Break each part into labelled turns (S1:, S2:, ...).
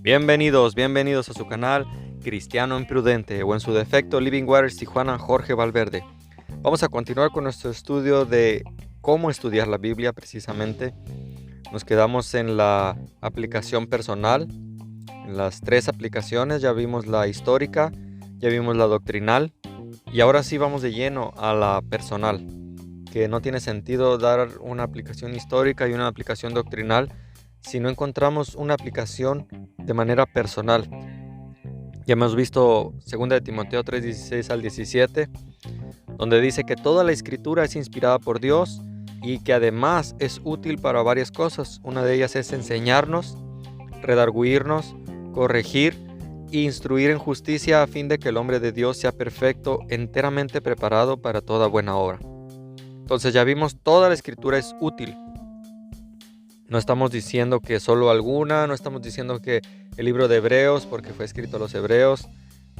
S1: Bienvenidos a su canal Cristiano Imprudente, o en su defecto Living Waters Tijuana, Jorge Valverde. Vamos a continuar con nuestro estudio de cómo estudiar la Biblia precisamente. Nos quedamos en la aplicación personal, en las 3 aplicaciones. Ya vimos la histórica, ya vimos la doctrinal y ahora sí vamos de lleno a la personal, que no tiene sentido dar una aplicación histórica y una aplicación doctrinal si no encontramos una aplicación de manera personal. Ya hemos visto 2 de Timoteo 3:16 al 17, donde dice que toda la escritura es inspirada por Dios y que además es útil para varias cosas. Una de ellas es enseñarnos, redarguirnos, corregir e instruir en justicia, a fin de que el hombre de Dios sea perfecto, enteramente preparado para toda buena obra. Entonces ya vimos, toda la escritura es útil. No estamos diciendo que solo alguna, no estamos diciendo que el libro de Hebreos, porque fue escrito a los hebreos,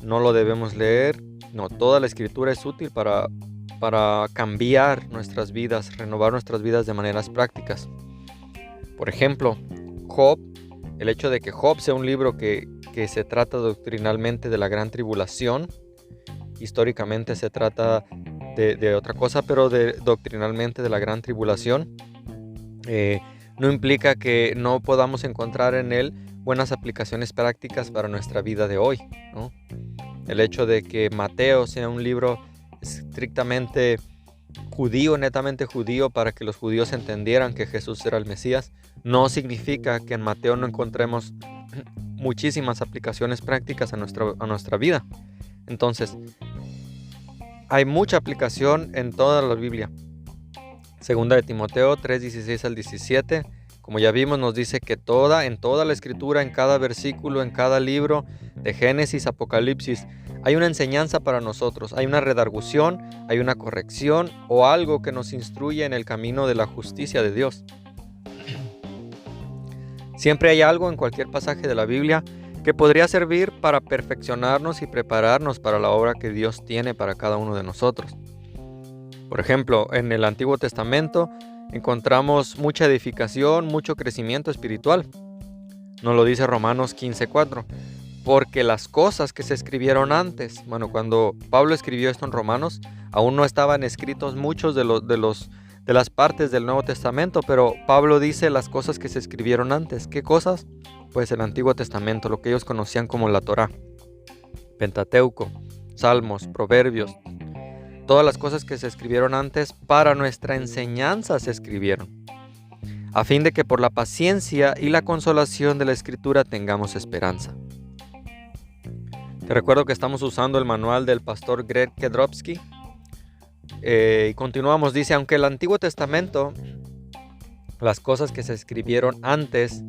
S1: no lo debemos leer. No, toda la escritura es útil para cambiar nuestras vidas, renovar nuestras vidas de maneras prácticas. Por ejemplo, Job, el hecho de que Job sea un libro que se trata doctrinalmente de la gran tribulación, históricamente se trata de otra cosa, pero doctrinalmente de la gran tribulación, no implica que no podamos encontrar en él buenas aplicaciones prácticas para nuestra vida de hoy, ¿no? El hecho de que Mateo sea un libro estrictamente judío, netamente judío, para que los judíos entendieran que Jesús era el Mesías, no significa que en Mateo no encontremos muchísimas aplicaciones prácticas a nuestra vida. Entonces, hay mucha aplicación en toda la Biblia. 2 de Timoteo 3:16 al 17, como ya vimos, nos dice que en toda la escritura, en cada versículo, en cada libro, de Génesis, Apocalipsis, hay una enseñanza para nosotros, hay una redargución, hay una corrección o algo que nos instruye en el camino de la justicia de Dios. Siempre hay algo en cualquier pasaje de la Biblia que podría servir para perfeccionarnos y prepararnos para la obra que Dios tiene para cada uno de nosotros. Por ejemplo, en el Antiguo Testamento encontramos mucha edificación, mucho crecimiento espiritual. Nos lo dice Romanos 15:4. Porque las cosas que se escribieron antes, cuando Pablo escribió esto en Romanos, aún no estaban escritos muchos de las partes del Nuevo Testamento, pero Pablo dice las cosas que se escribieron antes. ¿Qué cosas? Pues el Antiguo Testamento, lo que ellos conocían como la Torá, Pentateuco, Salmos, Proverbios. Todas las cosas que se escribieron antes para nuestra enseñanza se escribieron, a fin de que por la paciencia y la consolación de la Escritura tengamos esperanza. Te recuerdo que estamos usando el manual del pastor Greg Kedrowski. Y continuamos, dice, aunque el Antiguo Testamento, las cosas que se escribieron antes,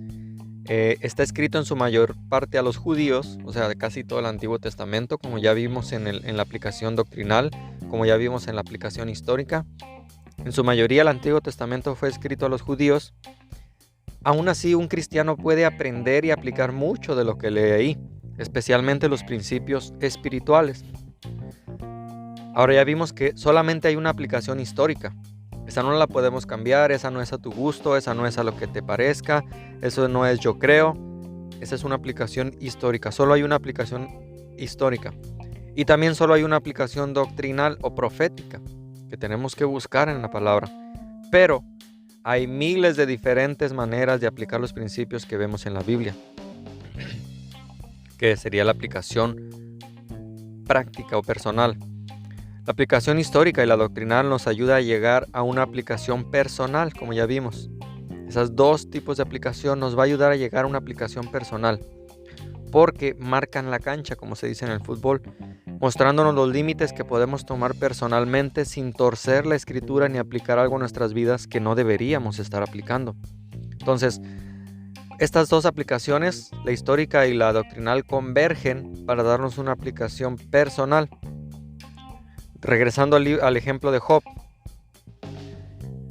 S1: está escrito en su mayor parte a los judíos, o sea, de casi todo el Antiguo Testamento, como ya vimos en la aplicación doctrinal, como ya vimos en la aplicación histórica. En su mayoría el Antiguo Testamento fue escrito a los judíos. Aún así, un cristiano puede aprender y aplicar mucho de lo que lee ahí, especialmente los principios espirituales. Ahora ya vimos que solamente hay una aplicación histórica. Esa no la podemos cambiar, esa no es a tu gusto, esa no es a lo que te parezca, eso no es yo creo. Esa es una aplicación histórica, solo hay una aplicación histórica. Y también solo hay una aplicación doctrinal o profética que tenemos que buscar en la palabra. Pero hay miles de diferentes maneras de aplicar los principios que vemos en la Biblia, que sería la aplicación práctica o personal. La aplicación histórica y la doctrinal nos ayuda a llegar a una aplicación personal, como ya vimos. Esos 2 tipos de aplicación nos va a ayudar a llegar a una aplicación personal, porque marcan la cancha, como se dice en el fútbol, mostrándonos los límites que podemos tomar personalmente sin torcer la escritura ni aplicar algo en nuestras vidas que no deberíamos estar aplicando. Entonces, estas 2 aplicaciones, la histórica y la doctrinal, convergen para darnos una aplicación personal. Regresando al ejemplo de Job.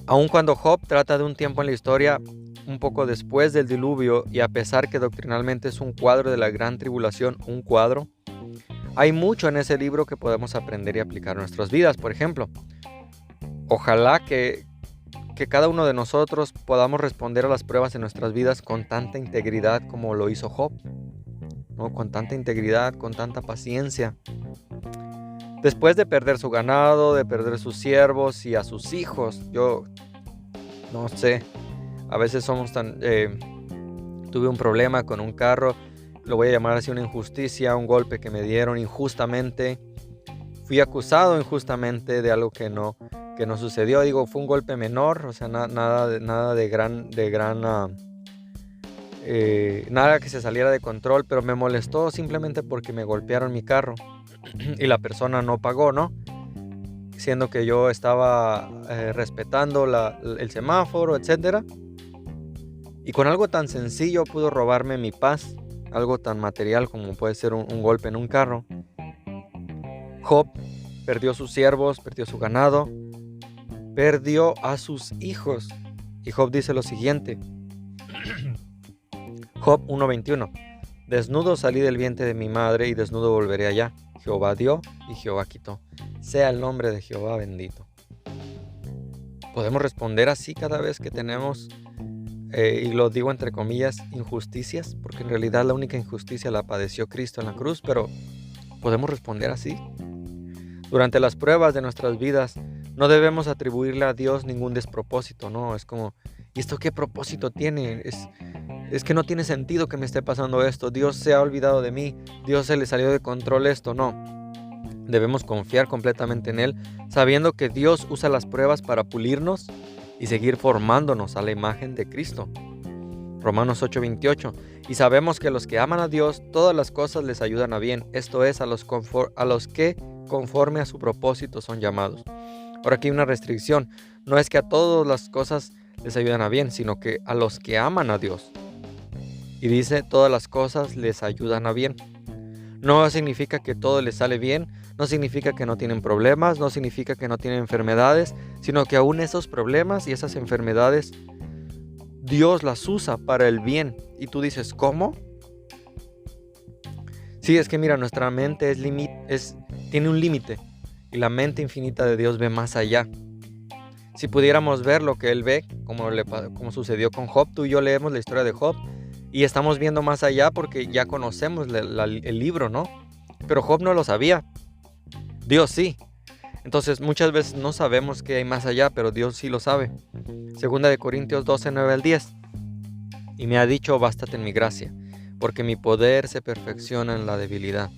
S1: Aun cuando Job trata de un tiempo en la historia un poco después del diluvio, y a pesar que doctrinalmente es un cuadro de la gran tribulación, hay mucho en ese libro que podemos aprender y aplicar en nuestras vidas. Por ejemplo, ojalá que cada uno de nosotros podamos responder a las pruebas de nuestras vidas con tanta integridad como lo hizo Job. ¿no? Con tanta integridad, con tanta paciencia. Después de perder su ganado, de perder sus siervos y a sus hijos, yo no sé, a veces somos tan... tuve un problema con un carro, lo voy a llamar así, una injusticia, un golpe que me dieron injustamente. Fui acusado injustamente de algo que no sucedió. Digo, fue un golpe menor, o sea, nada de gran nada que se saliera de control, pero me molestó simplemente porque me golpearon mi carro y la persona no pagó, ¿no? Siendo que yo estaba respetando el semáforo, etcétera. Y con algo tan sencillo pudo robarme mi paz, algo tan material como puede ser un golpe en un carro. Job perdió sus siervos, perdió su ganado, perdió a sus hijos. Y Job dice lo siguiente. Job 1:21. Desnudo salí del vientre de mi madre y desnudo volveré allá. Jehová dio y Jehová quitó. Sea el nombre de Jehová bendito. Podemos responder así cada vez que tenemos, y lo digo entre comillas, injusticias, porque en realidad la única injusticia la padeció Cristo en la cruz, pero podemos responder así. Durante las pruebas de nuestras vidas no debemos atribuirle a Dios ningún despropósito, ¿no? Es como, ¿y esto qué propósito tiene? Es que no tiene sentido que me esté pasando esto. Dios se ha olvidado de mí. Dios se le salió de control esto. No. Debemos confiar completamente en Él, sabiendo que Dios usa las pruebas para pulirnos y seguir formándonos a la imagen de Cristo. Romanos 8:28. Y sabemos que los que aman a Dios, todas las cosas les ayudan a bien. Esto es, a los que conforme a su propósito son llamados. Ahora aquí hay una restricción. No es que a todas las cosas les ayudan a bien, sino que a los que aman a Dios. Y dice, todas las cosas les ayudan a bien. No significa que todo les sale bien, no significa que no tienen problemas, no significa que no tienen enfermedades, sino que aún esos problemas y esas enfermedades, Dios las usa para el bien. Y tú dices, ¿cómo? Sí, es que mira, nuestra mente tiene un límite y la mente infinita de Dios ve más allá. Si pudiéramos ver lo que Él ve, como sucedió con Job, tú y yo leemos la historia de Job y estamos viendo más allá porque ya conocemos el libro, ¿no? Pero Job no lo sabía, Dios sí. Entonces muchas veces no sabemos qué hay más allá, pero Dios sí lo sabe. Segunda de Corintios 12, 9 al 10. Y me ha dicho, bástate en mi gracia, porque mi poder se perfecciona en la debilidad.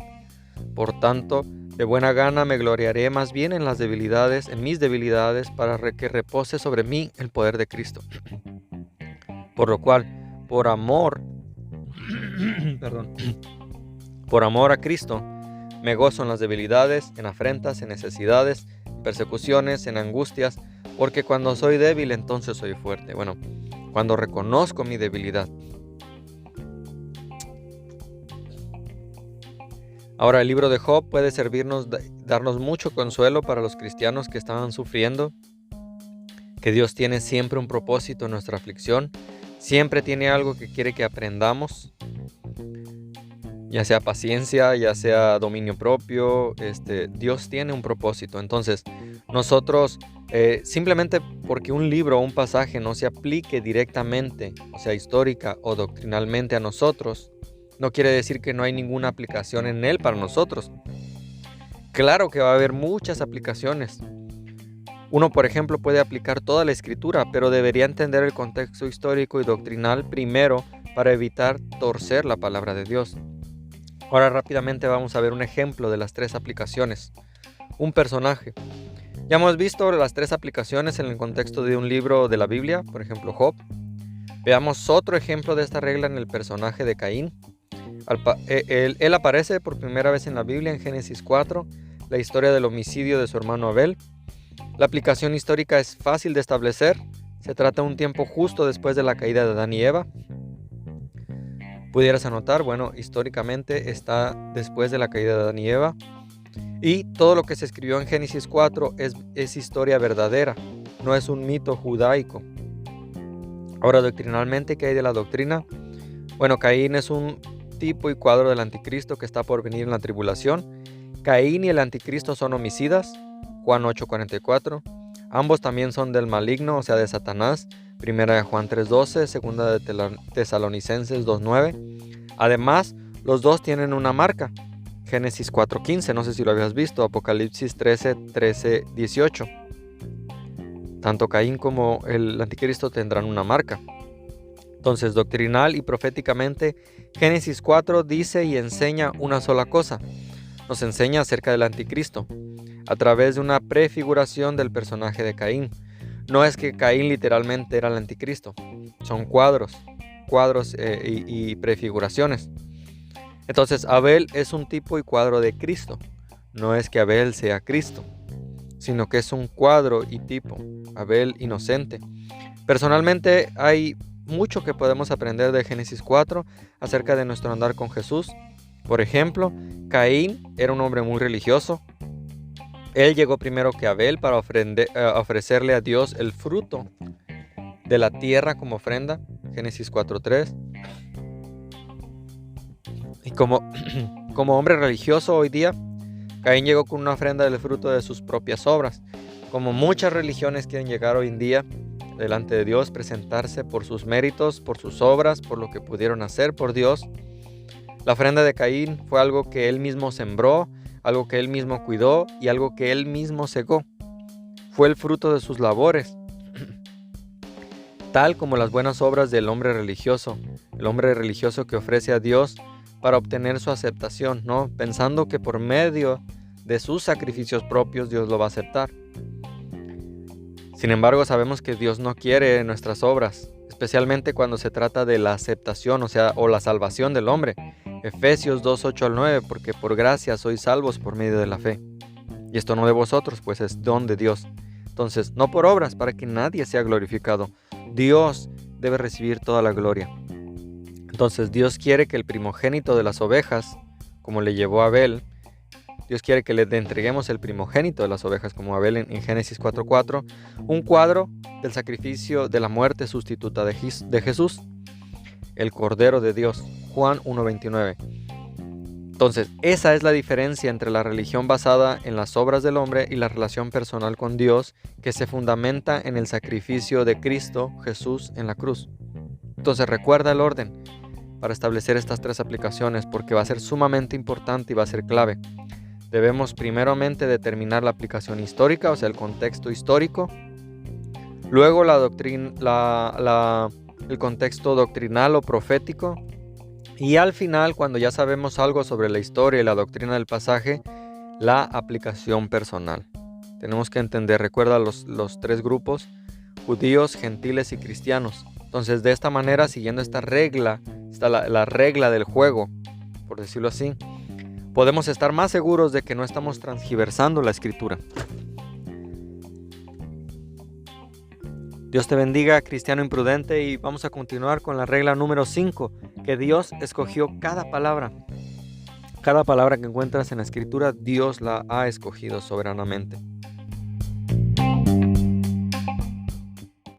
S1: Por tanto, de buena gana me gloriaré más bien en mis debilidades, para que repose sobre mí el poder de Cristo. Por lo cual, por amor a Cristo, me gozo en las debilidades, en afrentas, en necesidades, en persecuciones, en angustias, porque cuando soy débil, entonces soy fuerte. Bueno, cuando reconozco mi debilidad. Ahora, el libro de Job puede darnos mucho consuelo para los cristianos que estaban sufriendo, que Dios tiene siempre un propósito en nuestra aflicción, siempre tiene algo que quiere que aprendamos, ya sea paciencia, ya sea dominio propio, Dios tiene un propósito. Entonces, nosotros, simplemente porque un libro o un pasaje no se aplique directamente, o sea, histórica o doctrinalmente a nosotros, no quiere decir que no hay ninguna aplicación en él para nosotros. Claro que va a haber muchas aplicaciones. Uno, por ejemplo, puede aplicar toda la escritura, pero debería entender el contexto histórico y doctrinal primero para evitar torcer la palabra de Dios. Ahora rápidamente vamos a ver un ejemplo de las 3 aplicaciones. Un personaje. Ya hemos visto las 3 aplicaciones en el contexto de un libro de la Biblia, por ejemplo Job. Veamos otro ejemplo de esta regla en el personaje de Caín. Él aparece por primera vez en la Biblia en Génesis 4, la historia del homicidio de su hermano Abel. La aplicación histórica es fácil de establecer. Se trata de un tiempo justo después de la caída de Adán y Eva. Pudieras anotar, bueno, históricamente está después de la caída de Adán y Eva. Y todo lo que se escribió en Génesis 4 es historia verdadera, no es un mito judaico. Ahora, doctrinalmente, ¿qué hay de la doctrina? Bueno, Caín es un tipo y cuadro del anticristo que está por venir en la tribulación. Caín y el anticristo son homicidas, Juan 8:44. Ambos también son del maligno, o sea, de Satanás, primera de Juan 3:12, segunda de Tesalonicenses 2:9. Además, Los dos tienen una marca. Génesis 4:15, no sé si lo habías visto, Apocalipsis 13:18. Tanto Caín como el anticristo tendrán una marca. Entonces, doctrinal y proféticamente, Génesis 4 dice y enseña una sola cosa. Nos enseña acerca del anticristo, a través de una prefiguración del personaje de Caín. No es que Caín literalmente era el anticristo, son cuadros y prefiguraciones. Entonces, Abel es un tipo y cuadro de Cristo. No es que Abel sea Cristo, sino que es un cuadro y tipo, Abel inocente. Personalmente, hay mucho que podemos aprender de Génesis 4 acerca de nuestro andar con Jesús. Por ejemplo, Caín era un hombre muy religioso. Él llegó primero que Abel para ofrecerle a Dios el fruto de la tierra como ofrenda, Génesis 4:3. Y como hombre religioso hoy día, Caín llegó con una ofrenda del fruto de sus propias obras. Como muchas religiones quieren llegar hoy en día delante de Dios, presentarse por sus méritos, por sus obras, por lo que pudieron hacer por Dios. La ofrenda de Caín fue algo que él mismo sembró, algo que él mismo cuidó y algo que él mismo cegó. Fue el fruto de sus labores, tal como las buenas obras del hombre religioso, el hombre religioso que ofrece a Dios para obtener su aceptación, ¿no? Pensando que por medio de sus sacrificios propios Dios lo va a aceptar. Sin embargo, sabemos que Dios no quiere nuestras obras, especialmente cuando se trata de la aceptación, o la salvación del hombre. Efesios 2:8-9, porque por gracia sois salvos por medio de la fe. Y esto no de vosotros, pues es don de Dios. Entonces, no por obras, para que nadie sea glorificado. Dios debe recibir toda la gloria. Entonces, Dios quiere que el primogénito de las ovejas, como le llevó a Abel, Dios quiere que le entreguemos el primogénito de las ovejas, como Abel en Génesis 4:4, un cuadro del sacrificio de la muerte sustituta de Jesús, el Cordero de Dios, Juan 1:29. Entonces, esa es la diferencia entre la religión basada en las obras del hombre y la relación personal con Dios que se fundamenta en el sacrificio de Cristo Jesús en la cruz. Entonces, recuerda el orden para establecer estas tres aplicaciones porque va a ser sumamente importante y va a ser clave. Debemos primeramente determinar la aplicación histórica, o sea, el contexto histórico. Luego el contexto doctrinal o profético. Y al final, cuando ya sabemos algo sobre la historia y la doctrina del pasaje, la aplicación personal. Tenemos que entender, recuerda los tres grupos, judíos, gentiles y cristianos. Entonces, de esta manera, siguiendo esta regla, está la regla del juego, por decirlo así, podemos estar más seguros de que no estamos transgiversando la escritura. Dios te bendiga, cristiano imprudente, y vamos a continuar con la regla número 5, que Dios escogió cada palabra. Cada palabra que encuentras en la escritura, Dios la ha escogido soberanamente.